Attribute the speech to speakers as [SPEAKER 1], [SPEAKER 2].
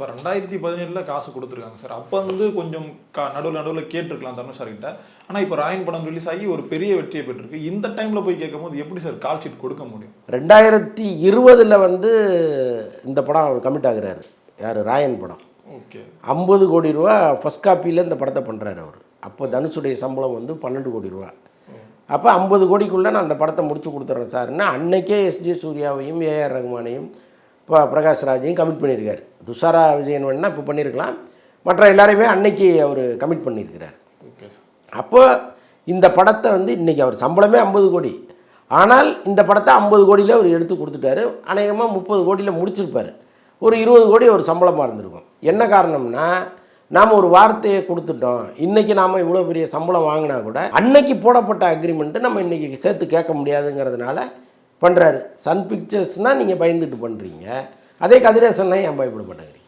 [SPEAKER 1] இப்போ 2017 காசு கொடுத்துருக்காங்க சார். அப்போ வந்து கொஞ்சம் நடுவில் கேட்டிருக்கலாம் தனுஷ் சார் கிட்ட. ஆனால் இப்போ ராயன் படம் ரிலீஸ் ஆகி ஒரு பெரிய வெற்றியை பெற்றிருக்கு. இந்த டைமில் போய் கேட்கும்போது எப்படி சார் கால் ஷீட் கொடுக்க முடியும்?
[SPEAKER 2] 2020 வந்து இந்த படம் அவர் கமிட் ஆகுறாரு. யார்? ராயன் படம்.
[SPEAKER 1] ஓகே.
[SPEAKER 2] 50 கோடி ரூபா ஃபஸ்ட் காப்பியில் இந்த படத்தை பண்ணுறாரு அவர். அப்போ தனுஷுடைய சம்பளம் வந்து 12 கோடி ரூபா. அப்போ 50 கோடிக்குள்ளே நான் அந்த படத்தை முடிச்சு கொடுத்துட்றேன் சார்னா அன்னைக்கே எஸ்ஜே சூர்யாவையும் ஏஆர் ரகுமானையும் இப்போ பிரகாஷ் ராஜையும் கமிட் பண்ணியிருக்காரு. துஷாரா விஜயன் வேணா இப்போ பண்ணியிருக்கலாம், மற்ற எல்லாரையுமே அன்னைக்கு அவர் கமிட் பண்ணியிருக்கிறார்.
[SPEAKER 1] ஓகே.
[SPEAKER 2] அப்போ இந்த படத்தை வந்து இன்றைக்கி அவர் சம்பளமே 50 கோடி, ஆனால் இந்த படத்தை 50 கோடியில் அவர் எடுத்து கொடுத்துட்டாரு. அநேகமாக 30 கோடியில் முடிச்சிருப்பார். ஒரு 20 கோடி ஒரு சம்பளமாக இருந்திருக்கும். என்ன காரணம்னா நாம் ஒரு வார்த்தையை கொடுத்துட்டோம், இன்றைக்கி நாம் இவ்வளோ பெரிய சம்பளம் வாங்கினா கூட அன்னைக்கு போடப்பட்ட அக்ரிமெண்ட்டு நம்ம இன்றைக்கி சேர்த்து கேட்க முடியாதுங்கிறதுனால பண்ணுறாரு. சன் பிக்சர்ஸ்னால் நீங்கள் பயந்துட்டு பண்ணுறீங்க, அதே கதிரேசன்லாம் ஏன் பயப்பட மாட்டேங்கிறீங்க?